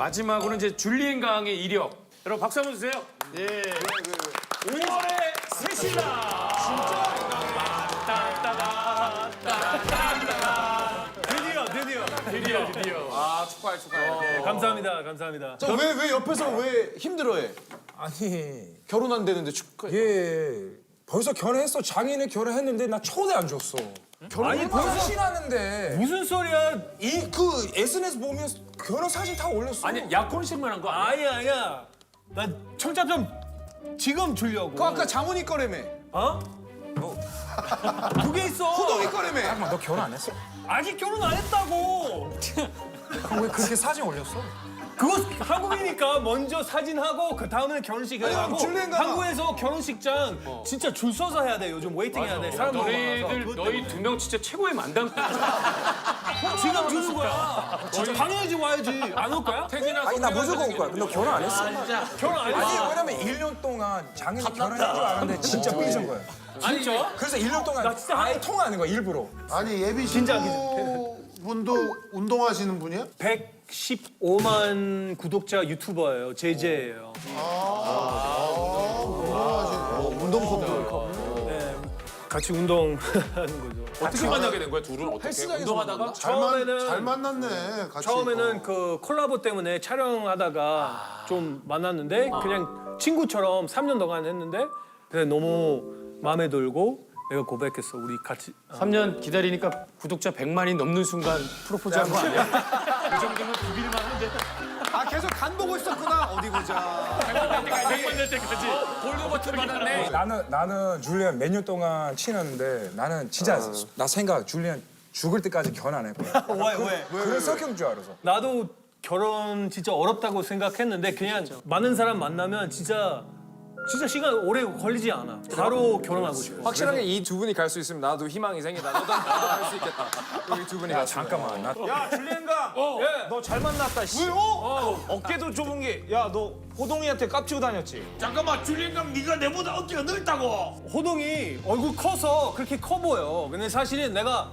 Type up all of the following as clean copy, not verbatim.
마지막으로는 이제 줄리엔 강의 이력. 여러분 박수 한번 주세요. 예. 5월의 새 신랑. 진짜. 드디어. 아 축하해. 감사합니다. 왜 옆에서 왜 힘들어해? 아니, 결혼 안 되는데 축하해. 얘 벌써 결혼했어. 장인이 결혼했는데 나 초대 안 줬어. 아니, 벌써 신하는데. 무슨 소리야? 그 SNS 보면 결혼 사진 다 올렸어. 아니 약혼식만 한 거 아니야? 아니야. 나 청첩장 지금 주려고. 그 아까 장훈이 거라며. 어? 두 개 있어. 호동이 거라며. 잠깐만, 너 결혼 안 했어? 아직 결혼 안 했다고. 왜 그렇게 사진 올렸어? 그거 한국이니까 먼저 사진하고 그 다음에 결혼식 해야 하고 줄리엔가- 한국에서 결혼식장 진짜 줄 서서 해야 돼. 요즘 웨이팅 해야 돼. 사람 너무 많아서. 너희 두 명 진짜 최고의 만담꾼이야. 지금 주는 거야. 진짜 당연하지 와야지. 안 올 거야? 태진아 아니, 나 무조건 올 거야. 너 결혼 안 했어? 결혼 안 아니, 했어. 왜냐면 1년 동안 장인이 결혼한 줄 알았는데 진짜 삐진 거야. 진짜? 그래서 1년 동안 나 진짜 아예 통화하는 거야, 일부러. 아니 예비 신부분도 운동하시는 분이야? 115만 구독자 유튜버예요. 제재예요. 운동 컵. 같이 운동하는 거죠. 어떻게 만나게 된 거야 둘은? 어떻게 헬스장에서 운동하다가? 잘 만났네. 같이. 처음에는 그 콜라보 때문에 촬영하다가 좀 만났는데 그냥 친구처럼 3년 동안 했는데 그래 너무 마음에 들고 내가 고백했어. 우리 같이 3년 기다리니까 구독자 100만이 넘는 순간 프로포즈한 거 아니야? 그 정도면 비빌만 한데. 아 계속 간 보고 있었구나. 어디 보자. 100만 될 때까지 볼로 버튼 받았네. 나는 줄리안 몇 년 동안 친했는데 나는 진짜 나 생각 줄리안 죽을 때까지 결혼 안 할 거야. 왜? 그런 성격인 줄 알아서. 나도 결혼 진짜 어렵다고 생각했는데 그냥 많은 사람 만나면 진짜 시간 오래 걸리지 않아. 바로 결혼하고 싶어. 확실하게 이 두 분이 갈 수 있으면 나도 희망이 생기다. 너도 할 수 있겠다. 우리 두 분이 같이. 잠깐만, 나 야 줄리엔가 너 잘 만났다 씨. 왜요? 어깨도 좁은 게 야 너 호동이한테 깝치고 다녔지? 잠깐만 줄리엔강 네가 내보다 어깨가 넓다고. 호동이 얼굴 커서 그렇게 커 보여. 근데 사실은 내가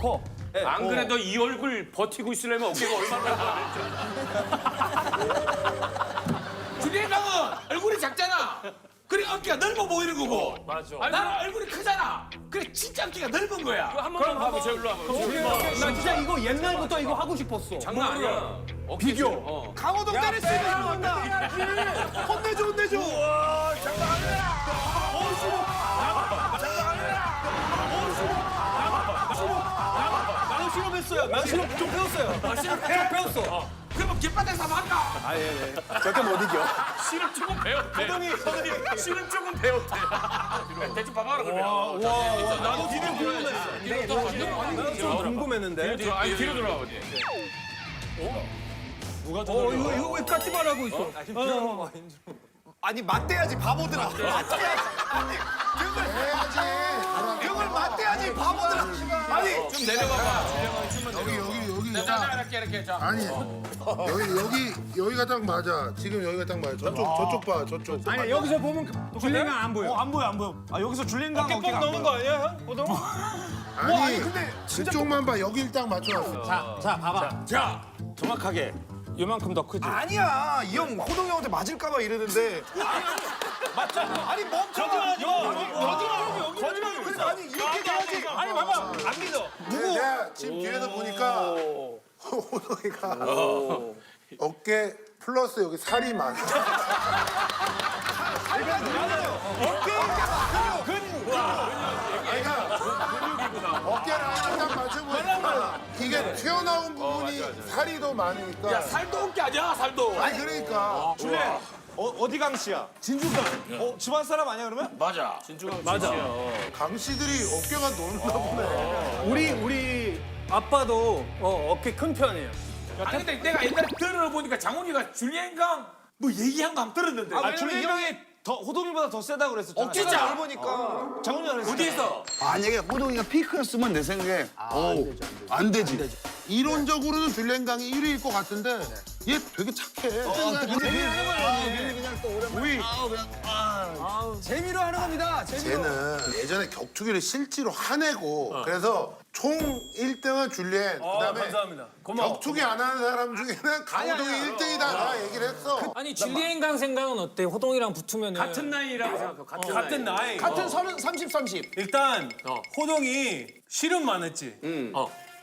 커. 예. 안 그래도 이 얼굴 버티고 있으려면 어깨가 얼마나 줄리엔강은 얼굴이 작잖아. 그래 어깨가 넓어 보이는 거고. 맞아. 나는 얼굴이 크잖아. 그래 진짜 어깨가 넓은 거야. 한 번만 봐보세요. 일로 와봐. 나 진짜 이거 옛날부터 이거 하고 싶었어. 장난 아니야. 비교. 강호동 때릴 수 있는 사람 온다. 혼내줘. 나도 실험했어요. 난 실험 좀 배웠어요. 좀 배웠어. 그러면 길바닥에서 한번 할까? 절대 못 이겨. 씨름 조금 배웠대. 씨름 조금 배웠대. 대충 봐봐라 그러면. 나도 뒤로 궁금했어. 좀 궁금했는데. 뒤로 돌아와. 이거 왜 까치발하고 있어? 아니 맞대야지 바보들아. 맞대야지. 그걸 맞대야지 바보들아. 아니 좀 내려봐봐. 여기. 이렇게 자. 아니 여기가 딱 맞아. 지금 여기가 딱 맞아. 저쪽 봐. 저쪽. 아니 여기서 보면 줄리엔강 안 보여. 안 보여. 아 여기서 줄리엔강 어깨가 안 보여. 아니야? 호동? 아니 그쪽만 봐. 여기를 딱 맞춰놨어. 자 봐봐. 자 정확하게 요만큼 더 크지. 아니야. 이 형 호동 형한테 맞을까봐 이러는데. 맞잖아. 아니 멈춰. 거짓말. 그래서 아니 이렇게 돼야지. 아니 봐봐 안 믿어. 내가 지금 뒤에서 보니까 호동이가 어깨 플러스 여기 살이 많아. 어깨 라인을 딱 맞춰보니까 이게 튀어나온 부분이 살이 더 많으니까. 야 살도 어깨 아니야 살도. 아니 그러니까. 줄리엔 어디 강 씨야? 진주강. 집안 사람 아니야 그러면? 맞아. 맞아. 강 씨들이 어깨가 넓나 보네. 우리 아빠도 어깨 큰 편이에요. 아니 근데 내가 옛날에 들어보니까 장훈이가 줄리엔강 뭐 얘기한 거 한번 들었는데. 아 줄리엔강이 더 호동이보다 더 세다고 그랬었잖아. 억지자. 넓으니까. 장훈이가 그랬어. 어디에서? 만약에 호동이가 피크였으면 내 생각에 안 되지. 이론적으로는 줄렌강이 1위일 것 같은데 얘 되게 착해. 재미로 하는 겁니다. 재미로. 쟤는 예전에 격투기를 실제로 화내고 그래서 총 1등은 줄리엔 그다음에 감사합니다. 고마워. 격투기 안 하는 사람 중에는 강호동이 1등이다 다 얘기를 했어. 아니 줄리엔 강 생각은 어때? 호동이랑 붙으면은 같은 나이라고 생각해. 같은 나이. 같은 30, 30. 일단 호동이 실은 많았지.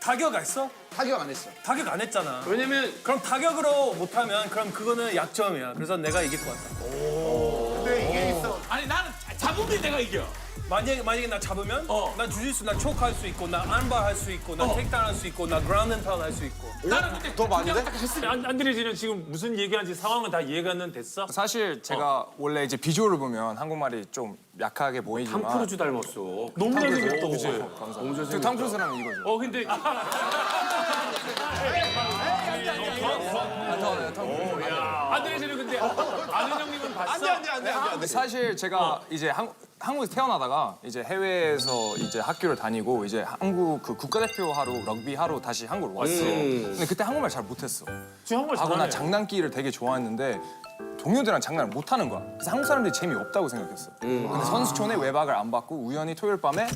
타격 했어? 타격 안 했어. 타격 안 했잖아. 왜냐면 그럼 타격으로 못하면 그럼 그거는 약점이야. 그래서 내가 이길 것 같다. 근데 이게 있어. 아니 나는 잡으면 내가 이겨. 만약에 나 잡으면 난 주짓수 나 초크 할 수 있고 나 안바 할 수 있고 나 테이크다운 할 수 있고 나 그라운드 앤 파운드 할 수 있고. 나는 근데 더 많은데? 안드레지는 지금 무슨 얘기하는지 상황은 다 이해가는 됐어? 사실 제가 원래 이제 비주얼을 보면 한국말이 좀 약하게 보이지만 탐 크루즈 닮았어. 너무 잘생겼다 그치? 감사합니다. 탐 크루즈랑 이거죠. 근데 안드레지는 근데 아는 형님은 봤어? 근데 사실 제가 이제 한국에서 태어나다가 이제 해외에서 이제 학교를 다니고 이제 한국 그 국가대표 하러 럭비 하러 다시 한국으로 왔어요. 근데 그때 한국말 잘 못했어. 지금 한걸 하고 나 잘하네. 장난기를 되게 좋아했는데 동료들이랑 장난을 못 하는 거야. 그래서 한국 사람들이 재미없다고 생각했어. 근데 선수촌에 외박을 안 받고 우연히 토요일 밤에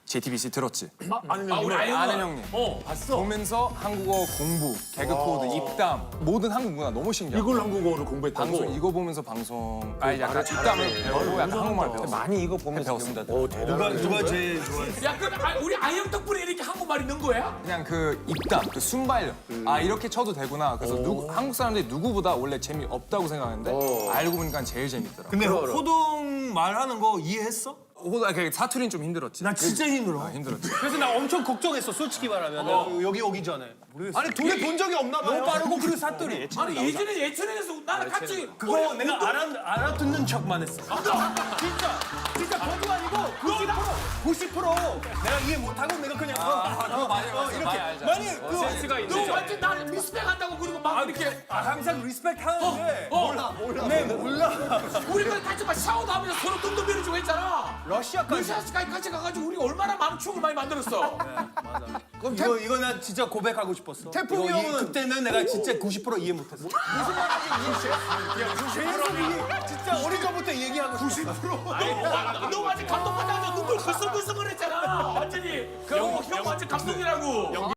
JTBC 들었지. 우리 아는 형님. 봤어. 보면서 한국어 공부, 개그 코드, 입담 모든 한국 문화 너무 신기하고 이걸 한국어를 공부했다고? 방송 이거 보면서 방송 약간 입담을 배우고 약간 한국말 배웠어. 많이 이거 보면서 배웠습니다. 누가 제일 좋아해? 야, 그럼 우리 아이형 덕분에 이렇게 한국말이 는 거야? 그냥 그 입담, 그 순발력. 아 이렇게 쳐도 되구나. 그래서 한국 사람들이 누구보다 원래 재미 없다고 생각했는데 알고 보니까 제일 재밌더라. 근데 호동 말하는 거 이해했어? 사투리는 좀 힘들었지. 나 진짜 힘들어. 힘들었지. 그래서 나 엄청 걱정했어. 솔직히 말하면 여기 오기 전에. 아니 둘이 본 적이 없나 봐요. 너무 빠르고 그리고 사투리. 아니 예전에 예천에서 나는 같이 그거 내가 알아듣는 척만 했어. 진짜 거짓 아니고 90% 내가 이해 못하고 내가 그냥 이렇게 많이 센스가 있네. 너 완전 나를 리스펙한다고 그리고 막 이렇게 항상 리스펙 하는데 몰라. 우리가 같이 막 샤워도 하면서 서로 등도 밀어주고 했잖아. 러시아까지 같이 가가지고 우리 얼마나 많은 추억을 많이 만들었어. 이거 나 진짜 고백하고 싶었어. 태풍이 이거 형은 그때는 내가 진짜 90% 이해 못했어. 무슨 말인지 이해. 진짜 어릴 적부터 얘기하고 90%. 너 완전 감동받아서 눈물 글썽글썽을 했잖아. 완전히 형 완전 감동이라고.